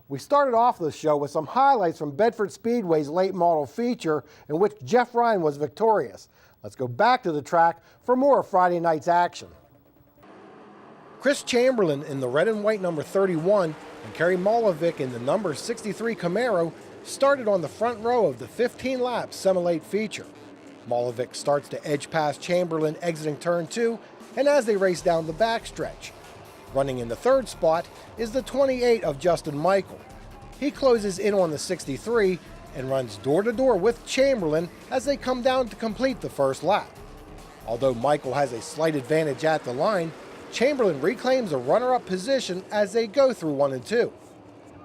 We started off the show with some highlights from Bedford Speedway's late model feature in which Jeff Ryan was victorious. Let's go back to the track for more of Friday night's action. Chris Chamberlain in the red and white number 31 and Kerry Molovic in the number 63 Camaro started on the front row of the 15-lap semi-late feature. Molovic starts to edge past Chamberlain exiting turn 2, and as they race down the backstretch. Running in the third spot is the 28 of Justin Michael. He closes in on the 63 and runs door-to-door with Chamberlain as they come down to complete the first lap. Although Michael has a slight advantage at the line, Chamberlain reclaims a runner-up position as they go through 1 and 2.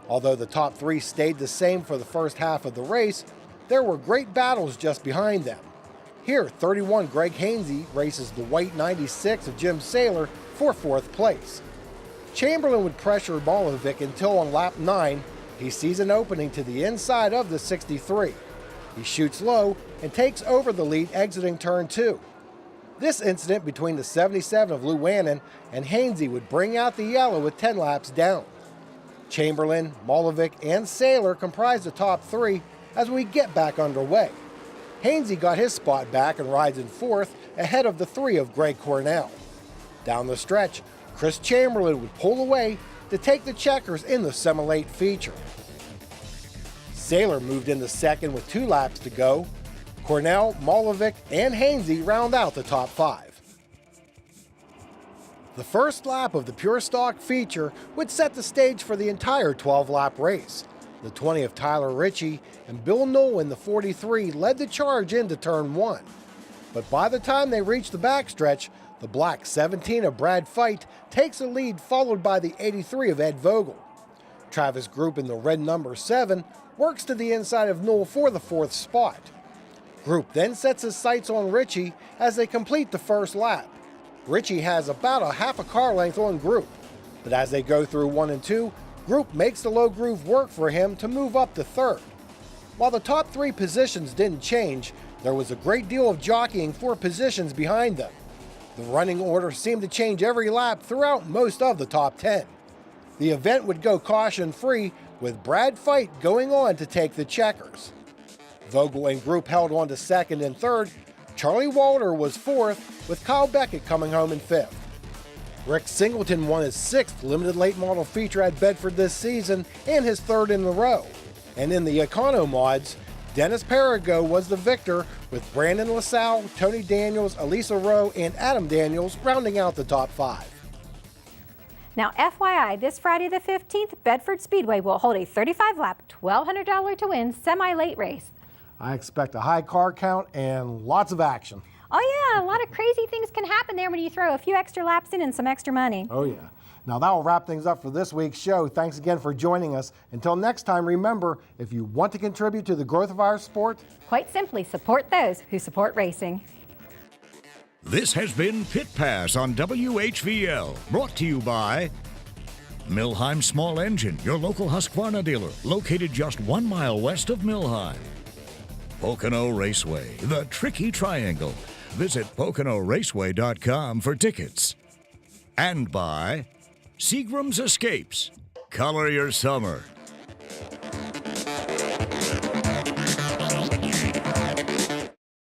Although the top 3 stayed the same for the first half of the race, there were great battles just behind them. Here, 31 Greg Hainsey races the white 96 of Jim Saylor for 4th place. Chamberlain would pressure Molovic until on lap 9, he sees an opening to the inside of the 63. He shoots low and takes over the lead exiting turn 2. This incident between the 77 of Lou Wannon and Hainsey would bring out the yellow with 10 laps down. Chamberlain, Molovic, and Saylor comprise the top 3 as we get back underway. Hainsey got his spot back and rides in 4th ahead of the 3 of Greg Cornell. Down the stretch, Chris Chamberlain would pull away to take the checkers in the semi-late feature. Saylor moved into 2nd with 2 laps to go. Cornell, Molovic, and Hainsey round out the top 5. The first lap of the Pure Stock feature would set the stage for the entire 12-lap race. The 20 of Tyler Ritchie and Bill Nolan, the 43, led the charge into turn 1. But by the time they reached the backstretch, the black 17 of Brad Feit takes the lead, followed by the 83 of Ed Vogel. Travis Group in the red number 7 works to the inside of Newell for the 4th spot. Group then sets his sights on Ritchie as they complete the first lap. Ritchie has about a half a car length on Group, but as they go through 1 and 2, Group makes the low groove work for him to move up to 3rd. While the top 3 positions didn't change, there was a great deal of jockeying for positions behind them. The running order seemed to change every lap throughout most of the top 10. The event would go caution-free, with Brad Feit going on to take the checkers. Vogel and Group held on to 2nd and 3rd. Charlie Walter was 4th, with Kyle Beckett coming home in 5th. Rick Singleton won his 6th limited late model feature at Bedford this season and his 3rd in a row. And in the Econo mods, Dennis Perigo was the victor, with Brandon LaSalle, Tony Daniels, Elisa Rowe, and Adam Daniels rounding out the top 5. Now, FYI, this Friday the 15th, Bedford Speedway will hold a 35-lap, $1,200 to win semi-late race. I expect a high car count and lots of action. Oh yeah, a lot of crazy things can happen there when you throw a few extra laps in and some extra money. Oh yeah. Now that will wrap things up for this week's show. Thanks again for joining us. Until next time, remember, if you want to contribute to the growth of our sport, quite simply support those who support racing. This has been Pit Pass on WHVL, brought to you by Millheim Small Engine, your local Husqvarna dealer, located just 1 mile west of Millheim. Pocono Raceway, the Tricky Triangle. Visit PoconoRaceway.com for tickets. And by Seagram's Escapes. Color your summer.